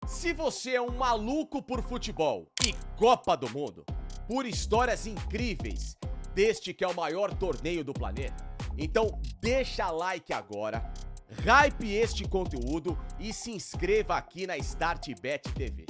Se você é um maluco por futebol e Copa do Mundo, por histórias incríveis deste que é o maior torneio do planeta, então deixa like agora, hype este conteúdo e se inscreva aqui na StartBet TV.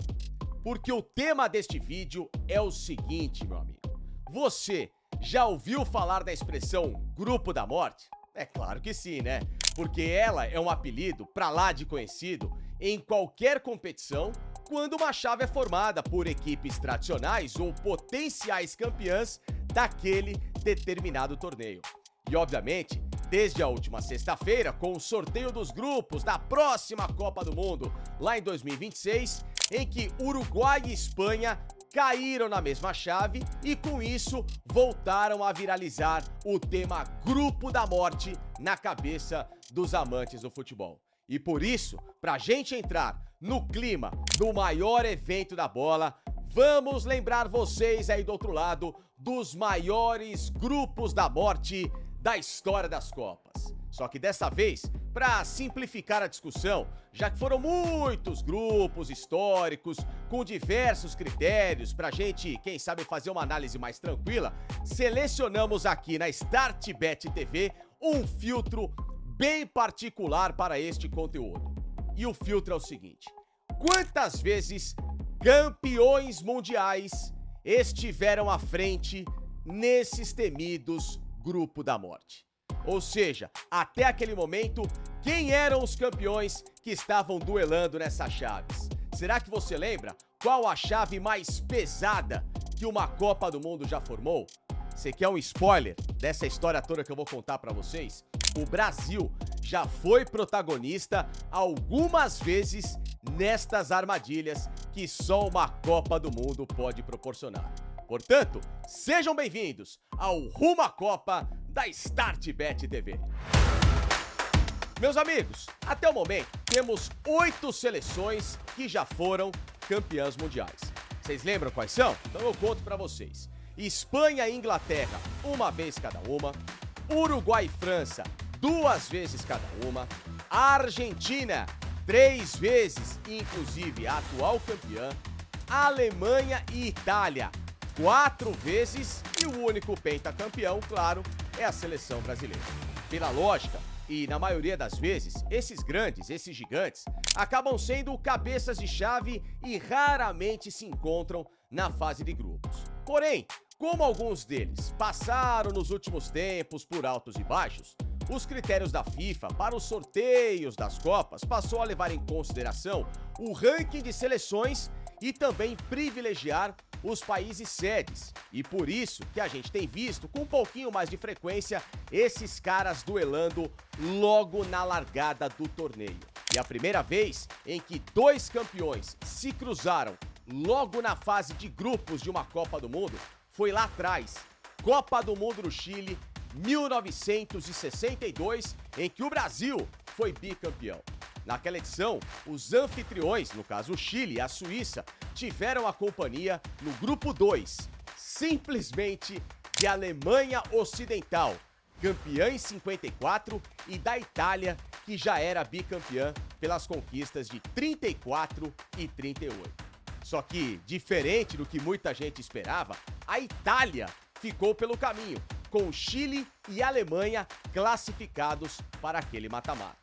Porque o tema deste vídeo é o seguinte, meu amigo. Você já ouviu falar da expressão Grupo da Morte? É claro que sim, né? Porque ela é um apelido pra lá de conhecido em qualquer competição quando uma chave é formada por equipes tradicionais ou potenciais campeãs daquele determinado torneio. E obviamente, desde a última sexta-feira, com o sorteio dos grupos da próxima Copa do Mundo, lá em 2026, em que Uruguai e Espanha caíram na mesma chave e com isso voltaram a viralizar o tema Grupo da Morte na cabeça dos amantes do futebol. E por isso, pra gente entrar no clima do maior evento da bola, vamos lembrar vocês aí do outro lado dos maiores grupos da morte da história das Copas. Só que dessa vez, para simplificar a discussão, já que foram muitos grupos históricos com diversos critérios pra gente, quem sabe, fazer uma análise mais tranquila, selecionamos aqui na StartBet TV um filtro bem particular para este conteúdo. E o filtro é o seguinte: quantas vezes campeões mundiais estiveram à frente nesses temidos Grupo da Morte? Ou seja, até aquele momento, quem eram os campeões que estavam duelando nessas chaves? Será que você lembra qual a chave mais pesada que uma Copa do Mundo já formou? Você quer um spoiler dessa história toda que eu vou contar pra vocês? O Brasil já foi protagonista algumas vezes nestas armadilhas que só uma Copa do Mundo pode proporcionar. Portanto, sejam bem-vindos ao Rumo à Copa da StartBet TV. Meus amigos, até o momento temos 8 seleções que já foram campeãs mundiais. Vocês lembram quais são? Então eu conto pra vocês. Espanha e Inglaterra, uma vez cada uma. Uruguai e França, 2 vezes cada uma. Argentina, 3 vezes, inclusive a atual campeã. Alemanha e Itália, 4 vezes, e o único pentacampeão, claro, é a seleção brasileira. Pela lógica, e na maioria das vezes, esses grandes, esses gigantes, acabam sendo cabeças de chave e raramente se encontram na fase de grupos. Porém, como alguns deles passaram nos últimos tempos por altos e baixos, os critérios da FIFA para os sorteios das Copas passou a levar em consideração o ranking de seleções e também privilegiar os países sedes. E por isso que a gente tem visto com um pouquinho mais de frequência esses caras duelando logo na largada do torneio. E a primeira vez em que 2 campeões se cruzaram logo na fase de grupos de uma Copa do Mundo foi lá atrás, Copa do Mundo no Chile, 1962, em que o Brasil foi bicampeão. Naquela edição, os anfitriões, no caso o Chile e a Suíça, tiveram a companhia no grupo 2, simplesmente de Alemanha Ocidental, campeã em 54, e da Itália, que já era bicampeã pelas conquistas de 34 e 38. Só que, diferente do que muita gente esperava, a Itália ficou pelo caminho, com Chile e Alemanha classificados para aquele mata-mata.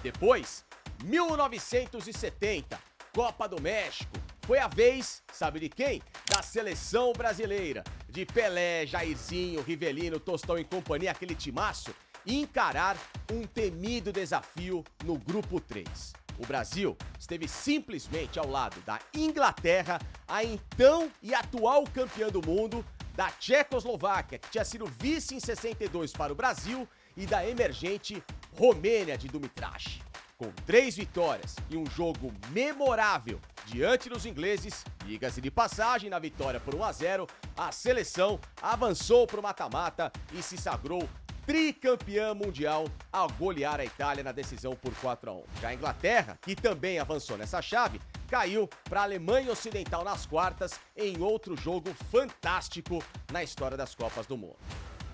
Depois, 1970, Copa do México, foi a vez, sabe de quem? Da seleção brasileira, de Pelé, Jairzinho, Rivelino, Tostão e companhia, aquele timaço, encarar um temido desafio no grupo 3. O Brasil esteve simplesmente ao lado da Inglaterra, a então e atual campeã do mundo, da Tchecoslováquia, que tinha sido vice em 62 para o Brasil, e da emergente Romênia de Dumitrash. Com 3 vitórias e um jogo memorável diante dos ingleses, diga-se de passagem, na vitória por 1-0, a seleção avançou para o mata-mata e se sagrou tricampeã mundial ao golear a Itália na decisão por 4-1. Já a Inglaterra, que também avançou nessa chave, caiu para a Alemanha Ocidental nas quartas em outro jogo fantástico na história das Copas do Mundo.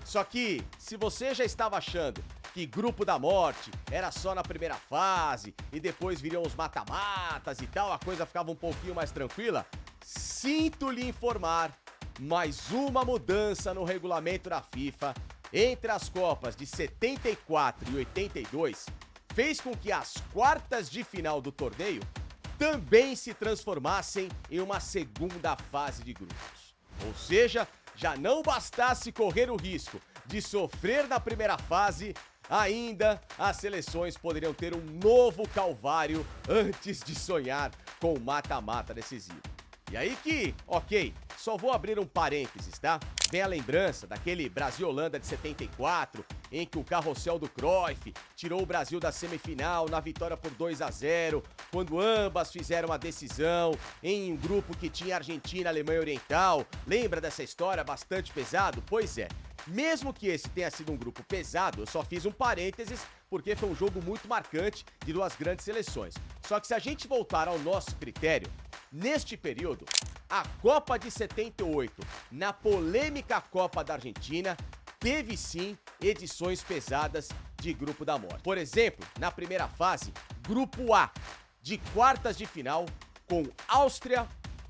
Só que, se você já estava achando que grupo da morte era só na primeira fase e depois viriam os mata-matas e tal, a coisa ficava um pouquinho mais tranquila? Sinto lhe informar, mais uma mudança no regulamento da FIFA entre as Copas de 74 e 82 fez com que as quartas de final do torneio também se transformassem em uma segunda fase de grupos. Ou seja, já não bastasse correr o risco de sofrer na primeira fase, ainda as seleções poderiam ter um novo calvário antes de sonhar com o mata-mata decisivo. E aí que, ok, só vou abrir um parênteses, tá? Vem a lembrança daquele Brasil-Holanda de 74, em que o carrossel do Cruyff tirou o Brasil da semifinal na vitória por 2-0, quando ambas fizeram a decisão em um grupo que tinha Argentina e Alemanha Oriental. Lembra dessa história bastante pesado? Pois é, mesmo que esse tenha sido um grupo pesado, eu só fiz um parênteses porque foi um jogo muito marcante de duas grandes seleções. Só que se a gente voltar ao nosso critério, neste período, a Copa de 78, na polêmica Copa da Argentina, teve sim edições pesadas de grupo da morte. Por exemplo, na primeira fase, grupo A, de quartas de final, com Áustria,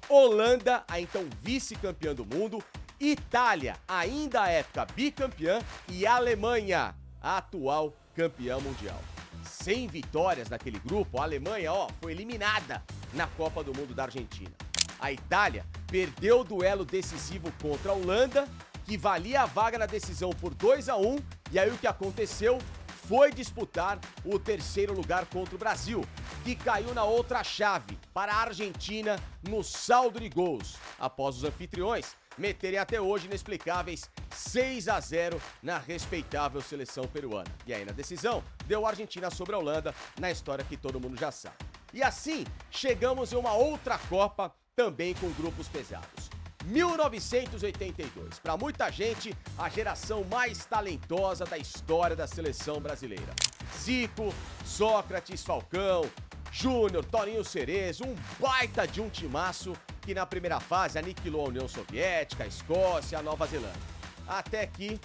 Holanda, a então vice-campeã do mundo, Itália, ainda à época bicampeã, e Alemanha, a atual campeã mundial. Sem vitórias naquele grupo, a Alemanha, foi eliminada na Copa do Mundo da Argentina. A Itália perdeu o duelo decisivo contra a Holanda, que valia a vaga na decisão por 2-1, e aí o que aconteceu foi disputar o terceiro lugar contra o Brasil, que caiu na outra chave para a Argentina no saldo de gols, após os anfitriões meterem até hoje inexplicáveis 6-0 na respeitável seleção peruana. E aí na decisão, deu a Argentina sobre a Holanda, na história que todo mundo já sabe. E assim, chegamos em uma outra Copa, também com grupos pesados. 1982, para muita gente, a geração mais talentosa da história da seleção brasileira. Zico, Sócrates, Falcão, Júnior, Toninho Cerezo, um baita de um timaço que na primeira fase aniquilou a União Soviética, a Escócia, a Nova Zelândia. Até que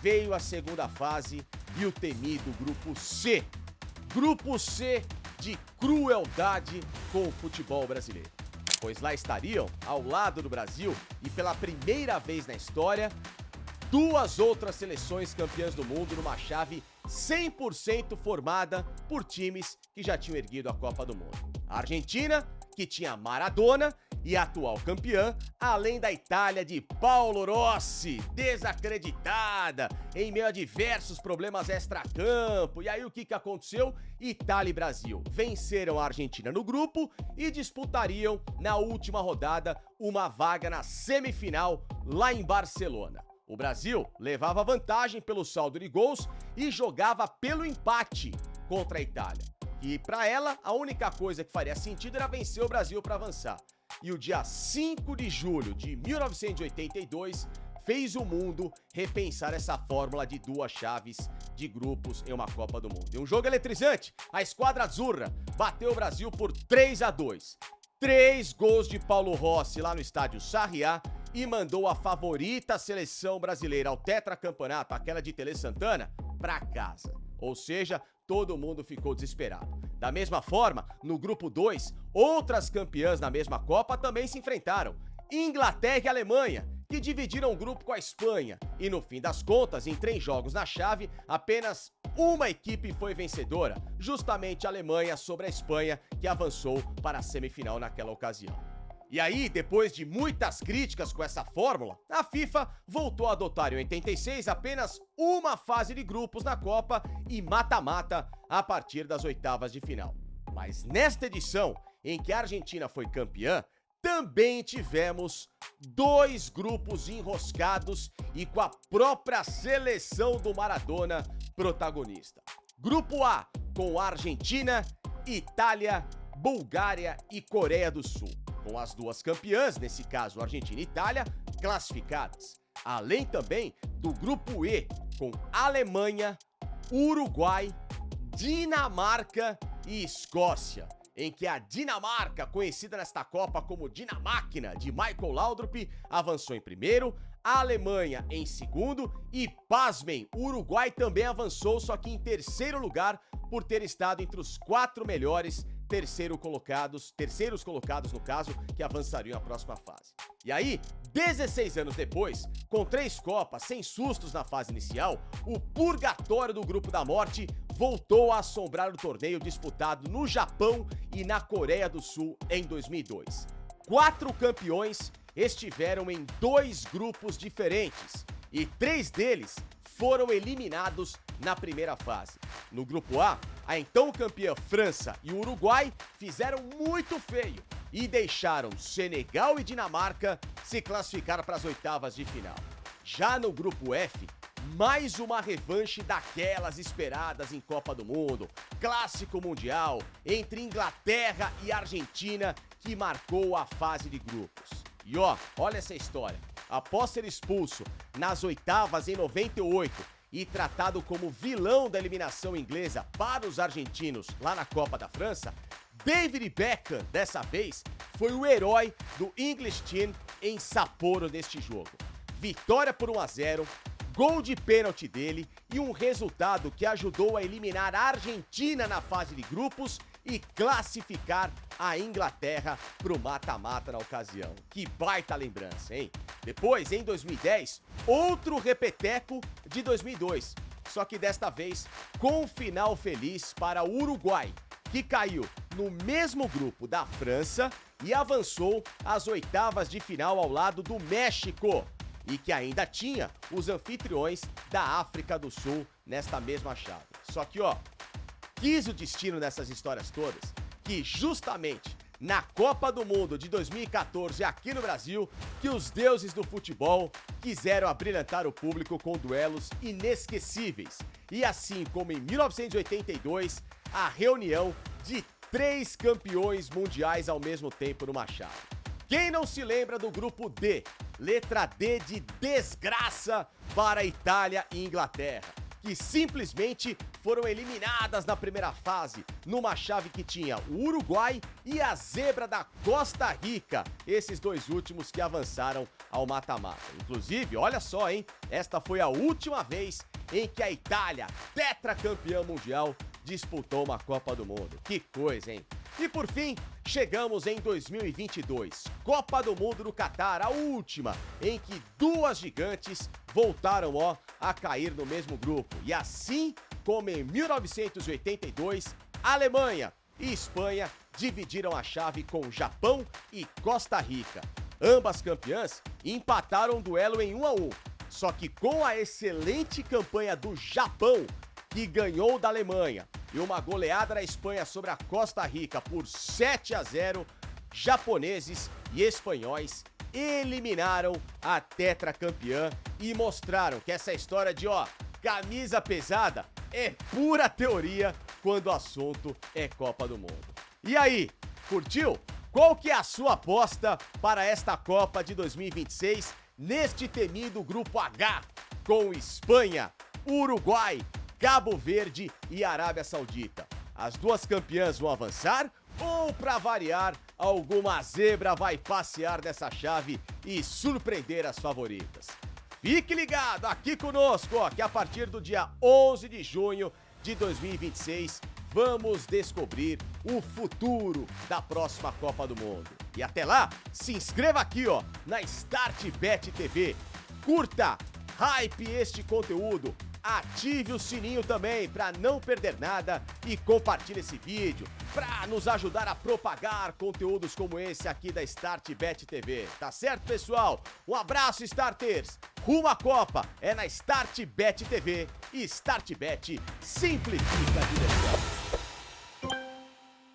veio a segunda fase e o temido Grupo C. Grupo C de crueldade com o futebol brasileiro. Pois lá estariam, ao lado do Brasil, e pela primeira vez na história, duas outras seleções campeãs do mundo numa chave 100% formada por times que já tinham erguido a Copa do Mundo. A Argentina, que tinha Maradona, e a atual campeã, além da Itália de Paolo Rossi, desacreditada, em meio a diversos problemas extracampo. E aí o que aconteceu? Itália e Brasil venceram a Argentina no grupo e disputariam na última rodada uma vaga na semifinal lá em Barcelona. O Brasil levava vantagem pelo saldo de gols e jogava pelo empate contra a Itália. E para ela, a única coisa que faria sentido era vencer o Brasil para avançar. E o dia 5 de julho de 1982 fez o mundo repensar essa fórmula de duas chaves de grupos em uma Copa do Mundo. E um jogo eletrizante, a Esquadra Azzurra bateu o Brasil por 3-2. 3 gols de Paulo Rossi lá no estádio Sarriá e mandou a favorita seleção brasileira ao tetracampeonato, aquela de Tele Santana, para casa. Ou seja, todo mundo ficou desesperado. Da mesma forma, no grupo 2, outras campeãs na mesma Copa também se enfrentaram. Inglaterra e Alemanha, que dividiram o grupo com a Espanha. E no fim das contas, em 3 jogos na chave, apenas uma equipe foi vencedora, justamente a Alemanha sobre a Espanha, que avançou para a semifinal naquela ocasião. E aí, depois de muitas críticas com essa fórmula, a FIFA voltou a adotar em 86 apenas uma fase de grupos na Copa e mata-mata a partir das oitavas de final. Mas nesta edição, em que a Argentina foi campeã, também tivemos 2 grupos enroscados e com a própria seleção do Maradona protagonista. Grupo A, com Argentina, Itália, Bulgária e Coreia do Sul, com as duas campeãs, nesse caso Argentina e Itália, classificadas. Além também do Grupo E, com Alemanha, Uruguai, Dinamarca e Escócia. em que a Dinamarca, conhecida nesta Copa como Dinamáquina de Michael Laudrup, avançou em primeiro, a Alemanha em segundo e, pasmem, o Uruguai também avançou, só que em terceiro lugar, por ter estado entre os 4 melhores terceiros colocados no caso, que avançariam à próxima fase. E aí, 16 anos depois, com 3 Copas, sem sustos na fase inicial, o purgatório do Grupo da Morte voltou a assombrar o torneio disputado no Japão e na Coreia do Sul em 2002. 4 campeões estiveram em 2 grupos diferentes e 3 deles foram eliminados na primeira fase. No grupo A, a então campeã França e o Uruguai fizeram muito feio e deixaram Senegal e Dinamarca se classificar para as oitavas de final. Já no grupo F, mais uma revanche daquelas esperadas em Copa do Mundo, clássico mundial entre Inglaterra e Argentina que marcou a fase de grupos. E olha essa história. Após ser expulso nas oitavas em 98 e tratado como vilão da eliminação inglesa para os argentinos lá na Copa da França, David Beckham, dessa vez, foi o herói do English Team em Sapporo neste jogo. Vitória por 1-0, gol de pênalti dele e um resultado que ajudou a eliminar a Argentina na fase de grupos e classificar a Inglaterra para o mata-mata na ocasião. Que baita lembrança, hein? Depois, em 2010, outro repeteco de 2002, só que desta vez com um final feliz para o Uruguai, que caiu no mesmo grupo da França e avançou às oitavas de final ao lado do México, e que ainda tinha os anfitriões da África do Sul nesta mesma chave. Só que, quis o destino dessas histórias todas que justamente na Copa do Mundo de 2014 aqui no Brasil, que os deuses do futebol quiseram abrilhantar o público com duelos inesquecíveis. E assim como em 1982, a reunião de 3 campeões mundiais ao mesmo tempo numa chave. Quem não se lembra do grupo D, letra D de desgraça para Itália e Inglaterra, que simplesmente foram eliminadas na primeira fase, numa chave que tinha o Uruguai e a zebra da Costa Rica, esses 2 últimos que avançaram ao mata-mata. Inclusive, olha só, hein? Esta foi a última vez em que a Itália, tetracampeã mundial, disputou uma Copa do Mundo. Que coisa, hein? E por fim, chegamos em 2022, Copa do Mundo no Catar, a última, em que 2 gigantes voltaram a cair no mesmo grupo. E assim como em 1982, Alemanha e Espanha dividiram a chave com Japão e Costa Rica. Ambas campeãs empataram o duelo em 1-1, só que com a excelente campanha do Japão, que ganhou da Alemanha, e uma goleada da Espanha sobre a Costa Rica por 7-0, japoneses e espanhóis eliminaram a tetracampeã e mostraram que essa história de camisa pesada é pura teoria quando o assunto é Copa do Mundo. E aí, curtiu? Qual que é a sua aposta para esta Copa de 2026 neste temido grupo H, com Espanha, Uruguai, Cabo Verde e Arábia Saudita? As 2 campeãs vão avançar ou, para variar, alguma zebra vai passear nessa chave e surpreender as favoritas? Fique ligado aqui conosco, que a partir do dia 11 de junho de 2026 vamos descobrir o futuro da próxima Copa do Mundo. E até lá, se inscreva aqui na StartBet TV, curta, hype este conteúdo, ative o sininho também para não perder nada e compartilhe esse vídeo para nos ajudar a propagar conteúdos como esse aqui da StartBet TV. Tá certo, pessoal? Um abraço, Starters! Rumo à Copa é na StartBet TV e StartBet simplifica a diversão.